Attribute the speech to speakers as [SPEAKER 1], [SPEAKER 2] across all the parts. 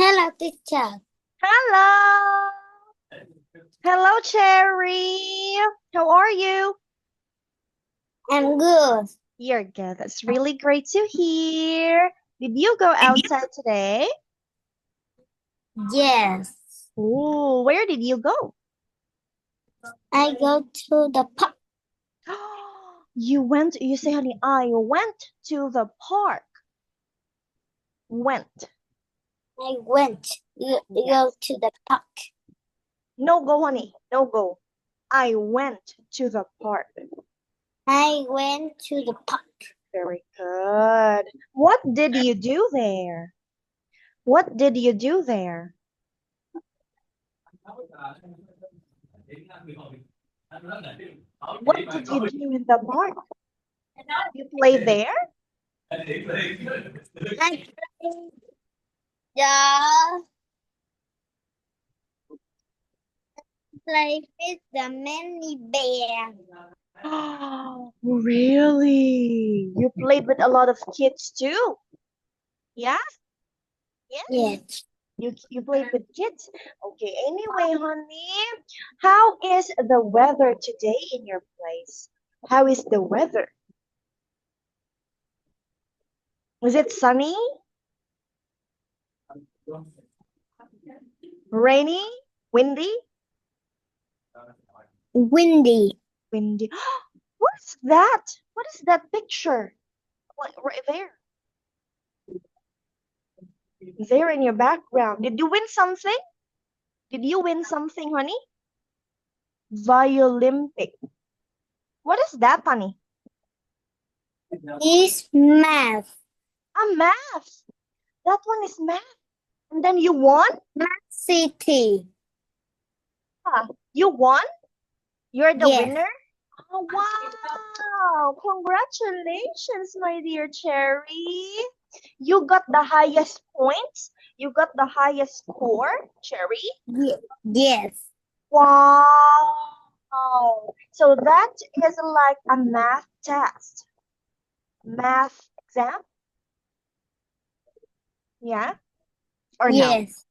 [SPEAKER 1] Hello, teacher.
[SPEAKER 2] Hello. Hello, Cherry. How are you?
[SPEAKER 1] I'm good.
[SPEAKER 2] You're good. That's really great to hear. Did you go outside today?
[SPEAKER 1] Yes,
[SPEAKER 2] Oh, where did you go?
[SPEAKER 1] I go to the park.
[SPEAKER 2] You say, honey, I went to the park. Went.
[SPEAKER 1] I went to go
[SPEAKER 2] Yes.
[SPEAKER 1] to the park.
[SPEAKER 2] No go, honey. No go. I went to the park.
[SPEAKER 1] I went to the park.
[SPEAKER 2] Very good. What did you do there? What did you do there? What did you do in the park? You play there?
[SPEAKER 1] I played with the many bear.
[SPEAKER 2] Really? You played with a lot of kids too? Yeah? Yes?
[SPEAKER 1] Yes.
[SPEAKER 2] You played with kids? Okay, anyway, honey, how is the weather today in your place? How is the weather? Is it sunny? Rainy? Windy?
[SPEAKER 1] Windy.
[SPEAKER 2] Windy. What's that? What is that picture? Like right there. There in your background. Did you win something? Did you win something, honey? Violympic. What is that, honey?
[SPEAKER 1] Is math.
[SPEAKER 2] Math. That one is math. And then you won?
[SPEAKER 1] Math city.
[SPEAKER 2] You won? You're the
[SPEAKER 1] Yes.
[SPEAKER 2] winner? Oh, wow. Congratulations, my dear Cherry. You got the highest points. You got the highest score, Cherry.
[SPEAKER 1] Yes.
[SPEAKER 2] Wow. So that is like a math test. Math exam? Yeah? Or no?
[SPEAKER 1] Yes.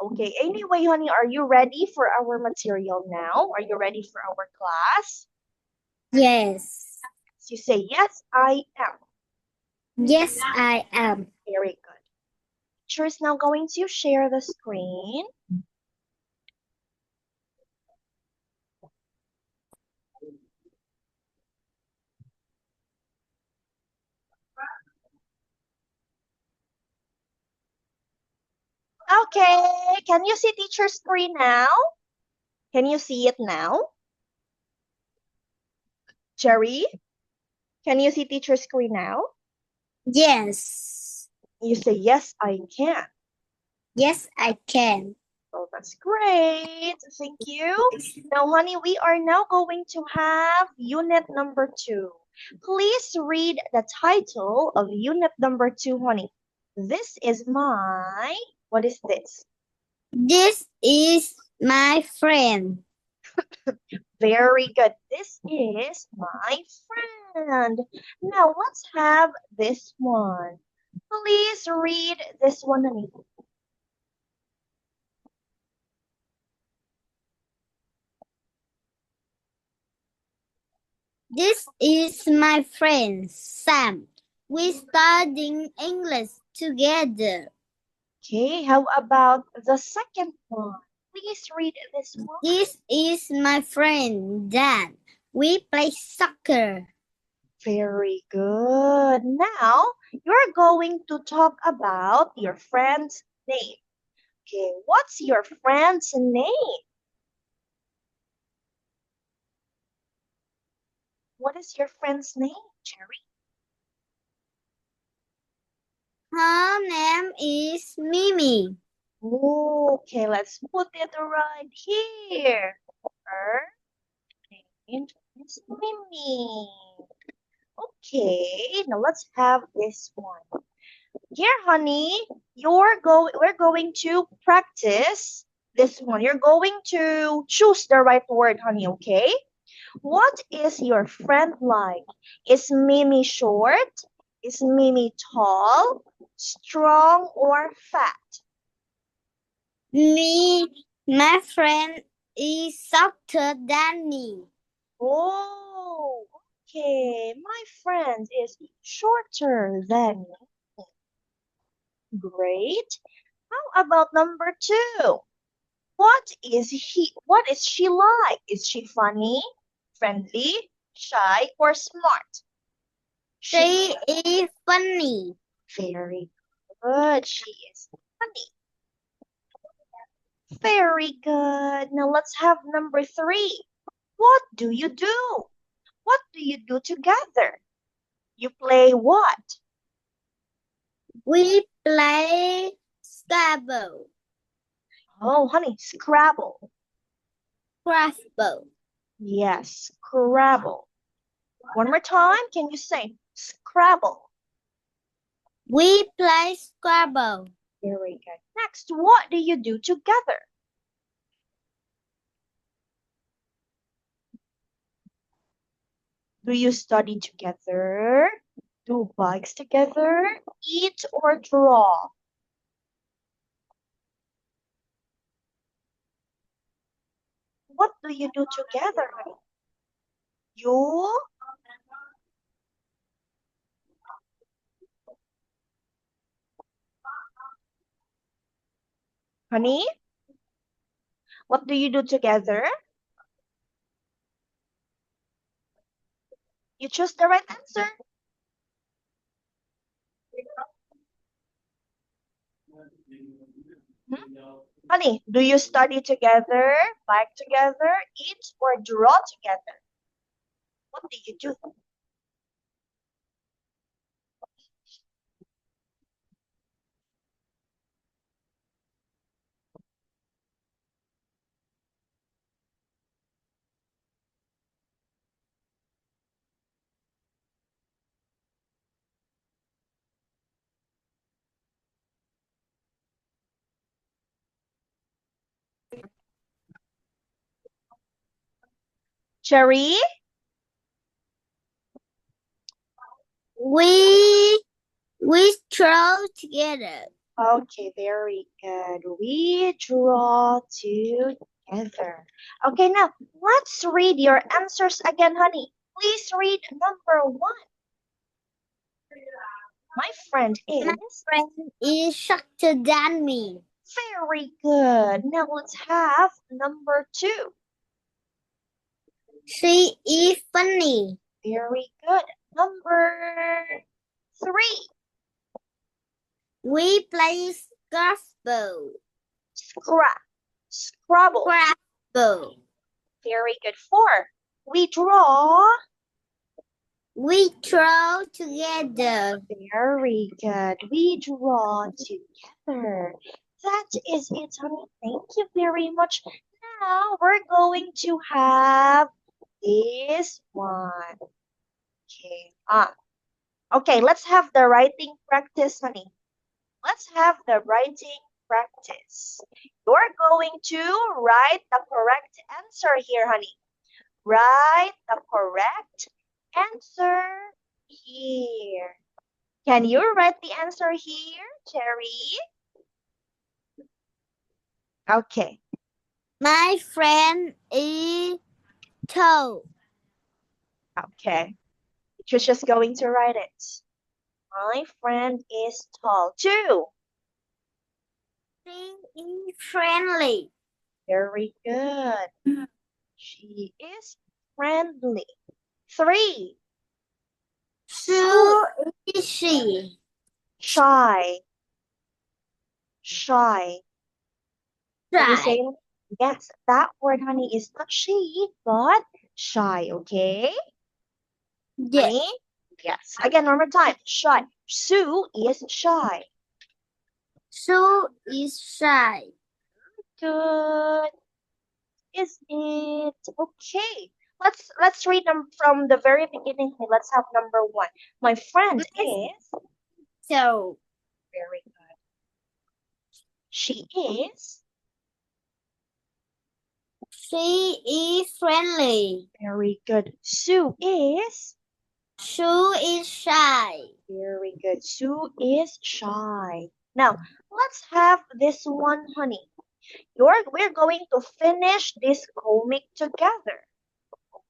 [SPEAKER 2] Okay, anyway, honey, are you ready for our material now? Are you ready for our class?
[SPEAKER 1] Yes.
[SPEAKER 2] You say, yes, I am.
[SPEAKER 1] Yes, I am.
[SPEAKER 2] Very good. Teacher is now going to share the screen. Okay, can you see teacher's screen now? Can you see it now? Jerry, can you see teacher's screen now?
[SPEAKER 1] Yes.
[SPEAKER 2] You say, yes, I can.
[SPEAKER 1] Yes, I can.
[SPEAKER 2] Oh, that's great. Thank you. Now, honey, we are now going to have unit number 2. Please read the title of unit number 2, honey. This is my... What is this?
[SPEAKER 1] This is my friend.
[SPEAKER 2] Very good. This is my friend. Now, let's have this one. Please read this one, honey.
[SPEAKER 1] This is my friend Sam. We studying English together.
[SPEAKER 2] Okay, how about the second one? Please read this one.
[SPEAKER 1] This is my friend Dan. We play soccer.
[SPEAKER 2] Very good. Now, you're going to talk about your friend's name. Okay, what's your friend's name? What is your friend's name, Cherry?
[SPEAKER 1] Her name is Mimi.
[SPEAKER 2] Okay, let's put it right here. Her name is Mimi. Okay, now let's have this one. Here, honey, we're going to practice this one. You're going to choose the right word, honey, okay? What is your friend like? Is Mimi short? Is Mimi tall? Strong or fat?
[SPEAKER 1] My friend is softer than me.
[SPEAKER 2] Oh, okay. My friend is shorter than me. Great. How about number 2? What is she like? Is she funny, friendly, shy, or smart?
[SPEAKER 1] She is funny.
[SPEAKER 2] Very good. She is funny. Very good. Now let's have number 3. What do you do? What do you do together? You play what?
[SPEAKER 1] We play Scrabble.
[SPEAKER 2] Oh, honey, Scrabble.
[SPEAKER 1] Scrabble.
[SPEAKER 2] Yes, Scrabble. One more time, can you say Scrabble?
[SPEAKER 1] We play Scrabble.
[SPEAKER 2] Very good. Next, what do you do together? Do you study together? Do bikes together? Eat or draw? What do you do together, honey? You? Honey? What do you do together? You choose the right answer. Hmm? Honey, do you study together, bike together, eat or draw together? What do you do? Cherry?
[SPEAKER 1] We throw together.
[SPEAKER 2] Okay, very good. We draw together. Okay, now let's read your answers again, honey. Please read number 1. My friend
[SPEAKER 1] My
[SPEAKER 2] is
[SPEAKER 1] friend is softer than me.
[SPEAKER 2] very good. Now let's have number 2.
[SPEAKER 1] She is funny.
[SPEAKER 2] Very good. Number 3.
[SPEAKER 1] We play Scrabble.
[SPEAKER 2] Scrabble.
[SPEAKER 1] Scrabble.
[SPEAKER 2] Very good. 4. We draw.
[SPEAKER 1] We throw together.
[SPEAKER 2] Very good. We draw together. That is it, honey. Thank you very much. Now we're going to have this one. Okay. Okay, let's have the writing practice, honey. Let's have the writing practice. You're going to write the correct answer here, honey. Write the correct answer here. Can you write the answer here, Cherry? Okay.
[SPEAKER 1] My friend is tall.
[SPEAKER 2] Okay. You're just going to write it. My friend is tall. 2.
[SPEAKER 1] She is friendly.
[SPEAKER 2] Very good. She is friendly. 3.
[SPEAKER 1] So is she.
[SPEAKER 2] Shy. Shy. Can you say
[SPEAKER 1] Right.
[SPEAKER 2] it? Yes, that word, honey, is not she, but shy, okay?
[SPEAKER 1] Yes.
[SPEAKER 2] Honey? Yes. Again, one more time. Shy. Sue is shy.
[SPEAKER 1] So is shy.
[SPEAKER 2] Good. Is it? Okay. Let's read them from the very beginning. Let's have number 1. My friend is
[SPEAKER 1] So
[SPEAKER 2] very good. She is
[SPEAKER 1] she is friendly.
[SPEAKER 2] very good. Sue is
[SPEAKER 1] Sue is shy.
[SPEAKER 2] Very good. Sue is shy. Now, let's have this one, honey. We're going to finish this comic together.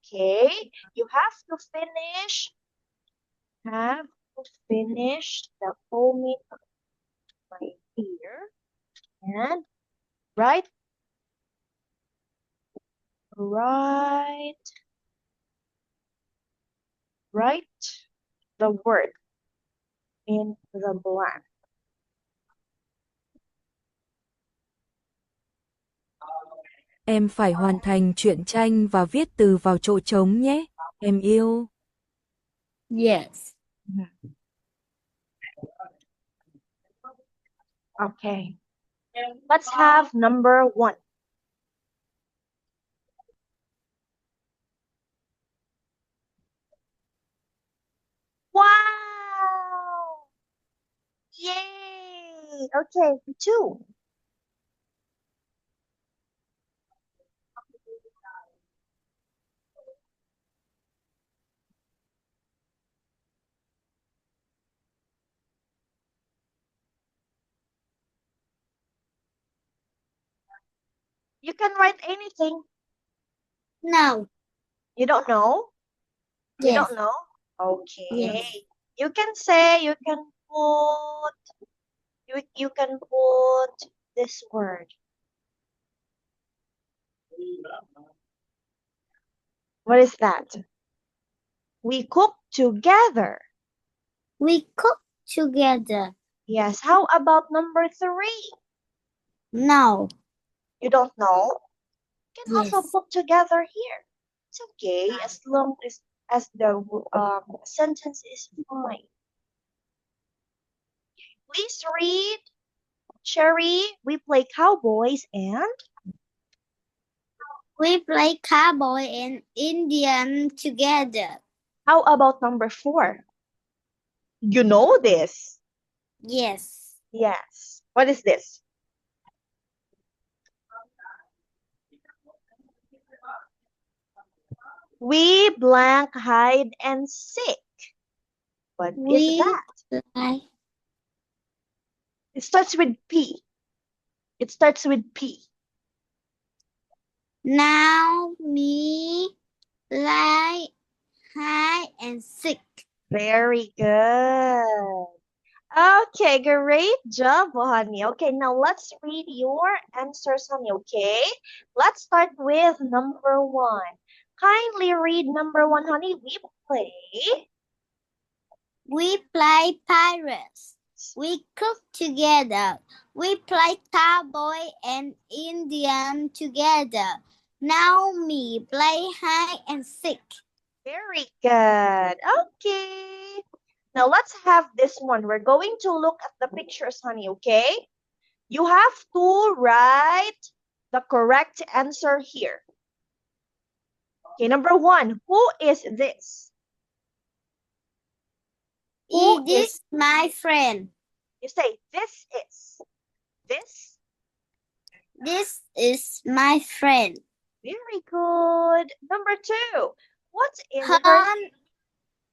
[SPEAKER 2] Okay? You have to finish the comic right here and write the word in the blank.
[SPEAKER 3] Em phải hoàn thành truyện tranh và viết từ vào chỗ trống nhé. Em yêu.
[SPEAKER 1] Yes.
[SPEAKER 2] Okay. Let's have number 1. Wow! Yay! Okay, 2. You can write anything.
[SPEAKER 1] No.
[SPEAKER 2] You don't know? You
[SPEAKER 1] Yes.
[SPEAKER 2] don't know? Okay.
[SPEAKER 1] Yes.
[SPEAKER 2] You can say, you can put this word. What is that? We cook together.
[SPEAKER 1] We cook together.
[SPEAKER 2] Yes. How about number 3?
[SPEAKER 1] No.
[SPEAKER 2] You don't know? You can also
[SPEAKER 1] Yes.
[SPEAKER 2] put together here. It's okay as long as the sentence is fine. Please read. Cherry, we play cowboys and
[SPEAKER 1] We play cowboy and Indian together.
[SPEAKER 2] how about number 4? You know this.
[SPEAKER 1] Yes.
[SPEAKER 2] Yes. What is this? We blank hide and seek. What is that?
[SPEAKER 1] Play.
[SPEAKER 2] It starts with P. It starts with P.
[SPEAKER 1] Now me play hide and seek.
[SPEAKER 2] Very good. Okay, great job, honey. Okay, now let's read your answers, honey, okay? Let's start with number 1. Kindly read number 1, honey.
[SPEAKER 1] We play pirates. We cook together. We play cowboy and Indian together. Now me play hide and seek.
[SPEAKER 2] Very good. Okay. Now let's have this one. We're going to look at the pictures, honey, okay? You have to write the correct answer here. Okay, number 1. Who is this? Who
[SPEAKER 1] This
[SPEAKER 2] is
[SPEAKER 1] my friend.
[SPEAKER 2] You say this is. This?
[SPEAKER 1] This is my friend.
[SPEAKER 2] Very good. Number 2. What's in her?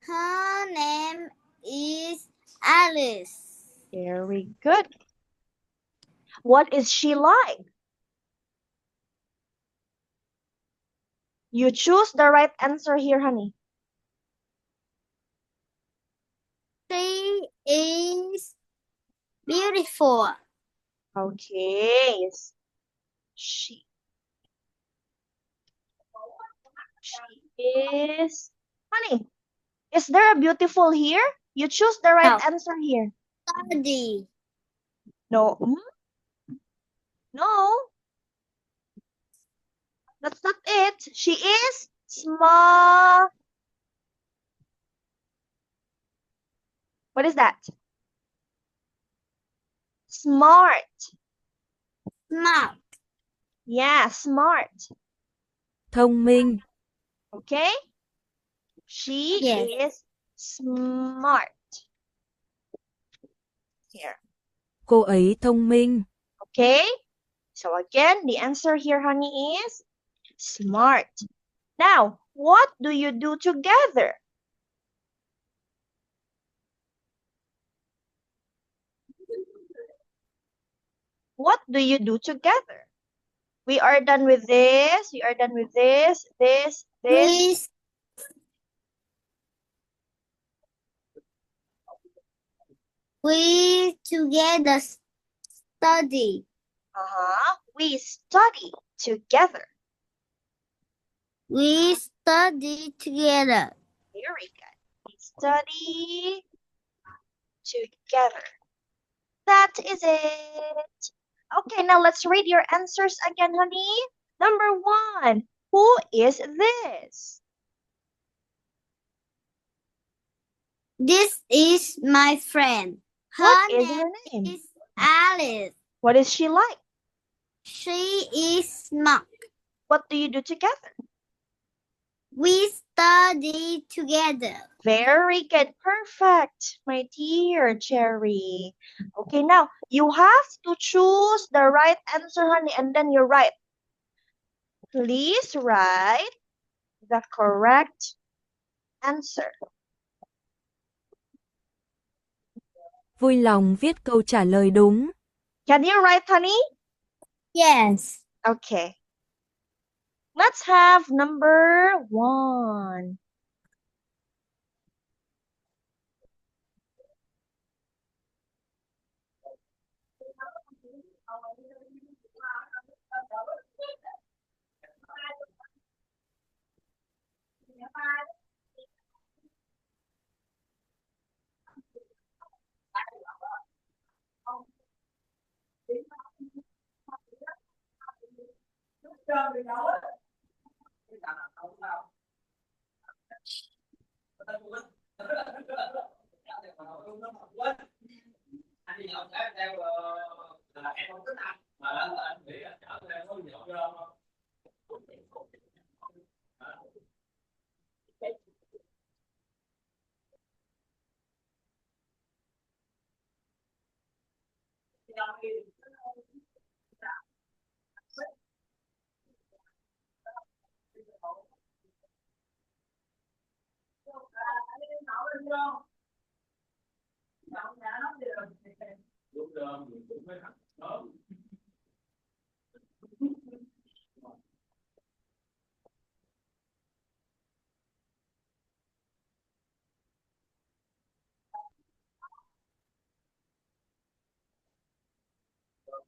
[SPEAKER 1] Her name is Alice.
[SPEAKER 2] Very good. What is she like? You choose the right answer here, honey.
[SPEAKER 1] She is beautiful.
[SPEAKER 2] Okay. Yes. She is. Honey, is there a beautiful here? You choose the right answer here.
[SPEAKER 1] Study.
[SPEAKER 2] No. No. That's not it. She is small. What is that? Smart.
[SPEAKER 1] Smart.
[SPEAKER 2] Yeah, smart.
[SPEAKER 3] Thông minh.
[SPEAKER 2] Okay? She is smart. Here.
[SPEAKER 3] Cô ấy thông minh.
[SPEAKER 2] Okay? So again, the answer here, honey, is smart. Now, what do you do together? What do you do together? We are done with this. We are done with this.
[SPEAKER 1] We we together study.
[SPEAKER 2] We study together.
[SPEAKER 1] We study together.
[SPEAKER 2] Very good. We study together. That is it. Okay, now let's read your answers again, honey. Number 1. Who is this?
[SPEAKER 1] This is my friend.
[SPEAKER 2] What is her name?
[SPEAKER 1] Is Alice.
[SPEAKER 2] What is she like?
[SPEAKER 1] She is smart.
[SPEAKER 2] What do you do together?
[SPEAKER 1] We study together.
[SPEAKER 2] Very good. Perfect, my dear Cherry. Okay, now you have to choose the right answer, honey, and then you write. Please write the correct answer.
[SPEAKER 3] Vui lòng viết câu trả lời đúng.
[SPEAKER 2] Can you write, honey?
[SPEAKER 1] Yes.
[SPEAKER 2] Okay. Let's have number 1.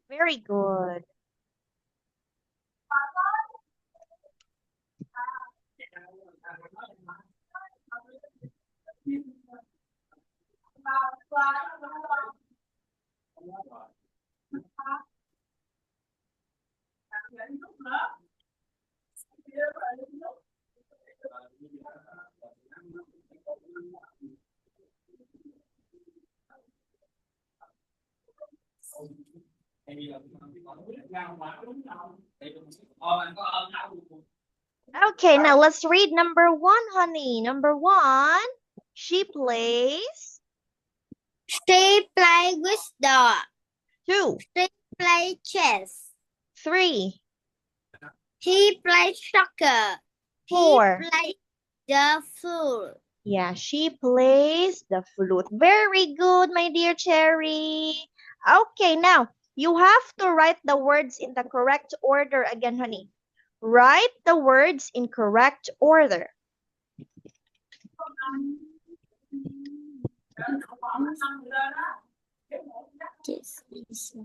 [SPEAKER 2] Very good. Okay, now let's read number 1, honey. Number 1, she plays.
[SPEAKER 1] She play with dog.
[SPEAKER 2] 2.
[SPEAKER 1] She play chess.
[SPEAKER 2] 3.
[SPEAKER 1] He play soccer.
[SPEAKER 2] 4.
[SPEAKER 1] He play the flute.
[SPEAKER 2] Yeah, she plays the flute. Very good, my dear Cherry. Okay, now you have to write the words in the correct order again, honey. Write the words in correct order.
[SPEAKER 1] This is my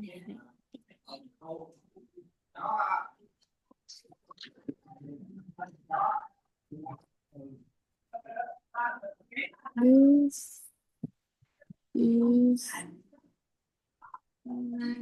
[SPEAKER 1] This is my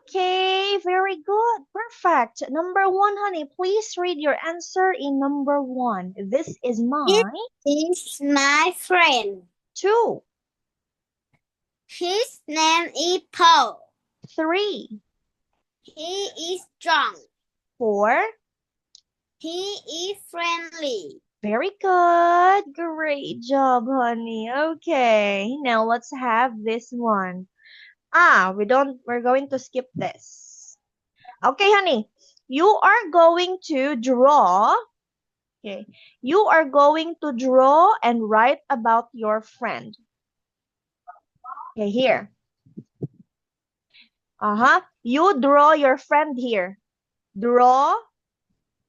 [SPEAKER 2] Okay, very good. Perfect. Number one, honey, please read your answer in number one. This is my
[SPEAKER 1] This is my friend.
[SPEAKER 2] two,
[SPEAKER 1] His name is Paul.
[SPEAKER 2] three,
[SPEAKER 1] He is strong.
[SPEAKER 2] four.
[SPEAKER 1] He is friendly.
[SPEAKER 2] Very good. Great job, honey. Okay, now let's have this one. We're going to skip this. Okay, honey. You are going to draw. Okay. You are going to draw and write about your friend. Okay, here. You draw your friend here. Draw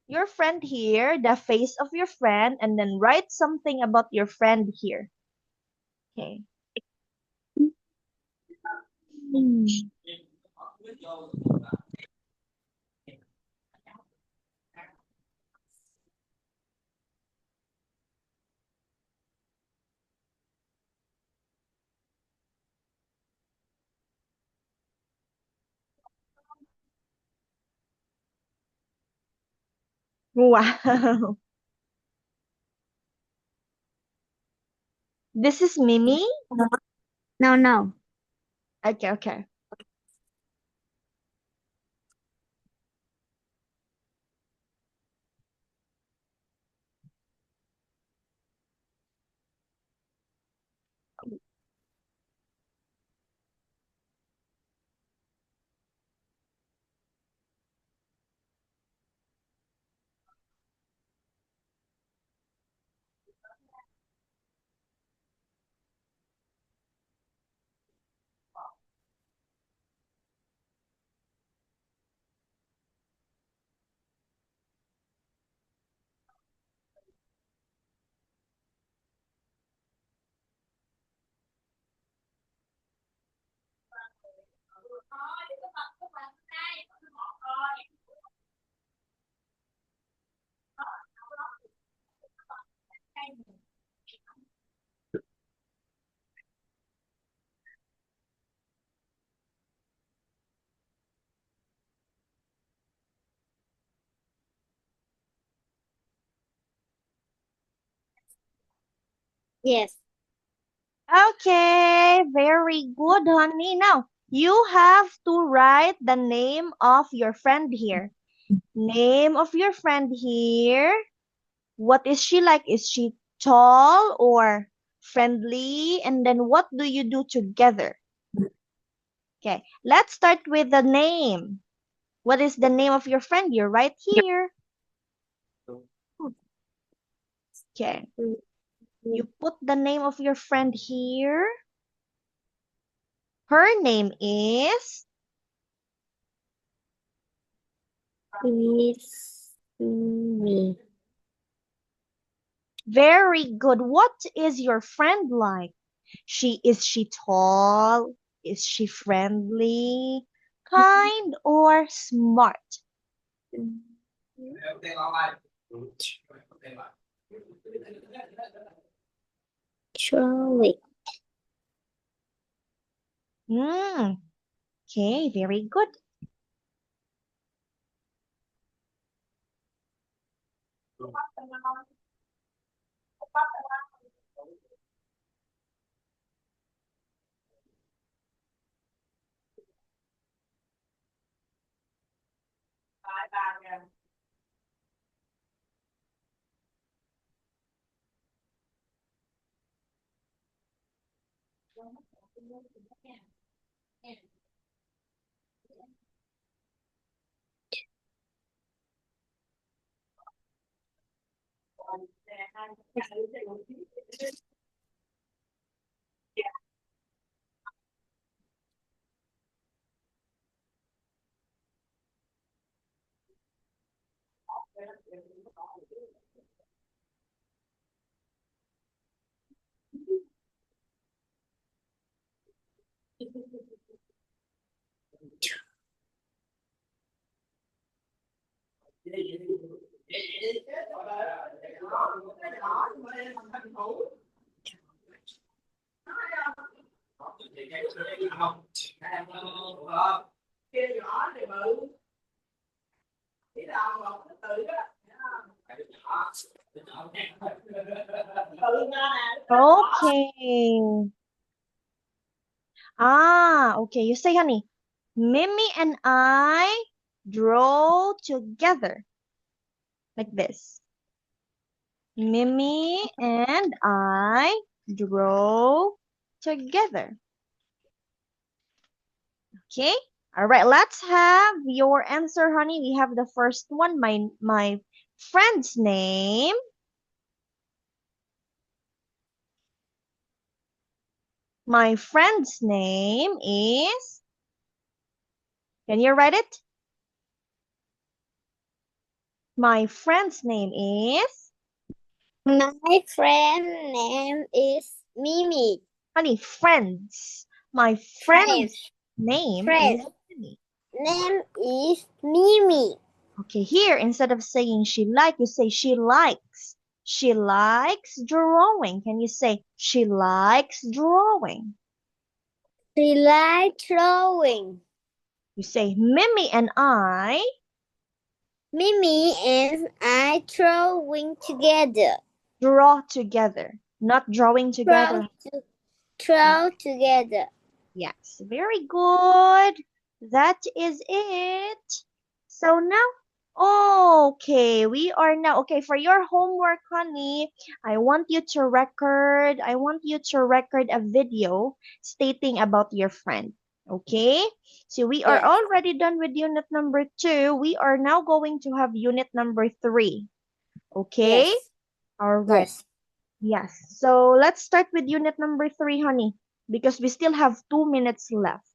[SPEAKER 2] your friend here, the face of your friend, and then write something about your friend here. Okay. Wow. This is Mimi?
[SPEAKER 1] No.
[SPEAKER 2] Okay.
[SPEAKER 1] Yes.
[SPEAKER 2] Okay, very good, honey. Now, you have to write the name of your friend here. Name of your friend here. What is she like? Is she tall or friendly? And then what do you do together? Okay, let's start with the name. What is the name of your friend? You're right here. Okay, you put the name of your friend here. Her name is
[SPEAKER 1] It's me.
[SPEAKER 2] very good. What is your friend like? Is she tall? Is she friendly? Kind or smart?
[SPEAKER 1] Surely.
[SPEAKER 2] Okay, very good. Okay. Okay. You say, honey, Mimi and I drove together. Like this. Mimi and I drove together. Okay. All right. Let's have your answer, honey. We have the first one. My friend's name. My friend's name is. Can you write it? My friend's name is.
[SPEAKER 1] My friend name is Mimi.
[SPEAKER 2] Honey, friends. My friend's name
[SPEAKER 1] Friend.
[SPEAKER 2] is Mimi.
[SPEAKER 1] Name is Mimi.
[SPEAKER 2] Okay, here instead of saying she like, you say she likes. She likes drawing. Can you say she likes drawing?
[SPEAKER 1] She likes drawing.
[SPEAKER 2] You say Mimi and I.
[SPEAKER 1] Mimi and I drawing together.
[SPEAKER 2] Draw together, not drawing together.
[SPEAKER 1] Draw together.
[SPEAKER 2] Yes, very good. That is it. So now, okay, we are now, okay, for your homework, honey, I want you to record a video stating about your friend. Okay? So we are
[SPEAKER 1] Yes.
[SPEAKER 2] already done with unit number 2. We are now going to have unit number 3. Okay?
[SPEAKER 1] Yes.
[SPEAKER 2] All right.
[SPEAKER 1] Yes.
[SPEAKER 2] Yes. So let's start with unit number 3, honey, because we still have 2 minutes left.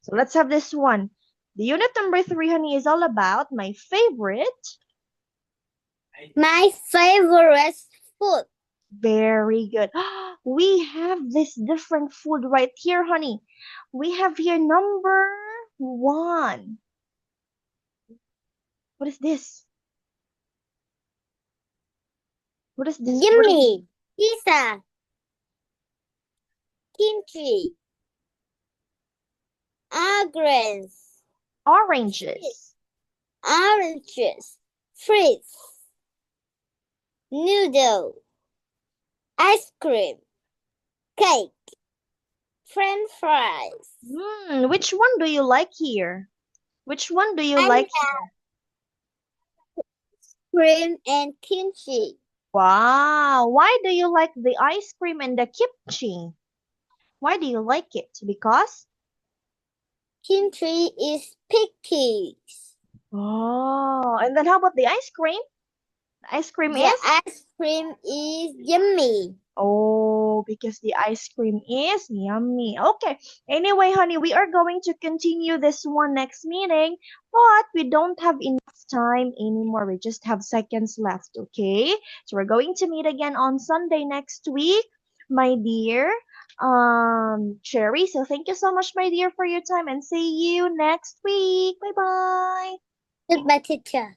[SPEAKER 2] So let's have this one. The unit number 3, honey, is all about my favorite.
[SPEAKER 1] My favorite food.
[SPEAKER 2] Very good. We have this different food right here, honey. We have here number 1. What is this? What is this?
[SPEAKER 1] Yummy. Pizza. Kimchi. Oranges.
[SPEAKER 2] Oranges.
[SPEAKER 1] Oranges. Fruits. Noodle. Ice cream. Cake. French fries.
[SPEAKER 2] Which one do you like here? Which one do you
[SPEAKER 1] I
[SPEAKER 2] like
[SPEAKER 1] here? Cream and kimchi.
[SPEAKER 2] Wow. Why do you like the ice cream and the kimchi? Why do you like it? Because?
[SPEAKER 1] Kimchi is picky.
[SPEAKER 2] Oh, and then how about the ice cream? The ice cream
[SPEAKER 1] The
[SPEAKER 2] is?
[SPEAKER 1] ice cream is yummy.
[SPEAKER 2] Oh, because the ice cream is yummy. Okay. Anyway, honey, we are going to continue this one next meeting, but we don't have enough time anymore. We just have seconds left, okay? So we're going to meet again on Sunday next week, my dear Cherry. So thank you so much, my dear, for your time, and see you next week. Bye-bye.
[SPEAKER 1] Goodbye, teacher.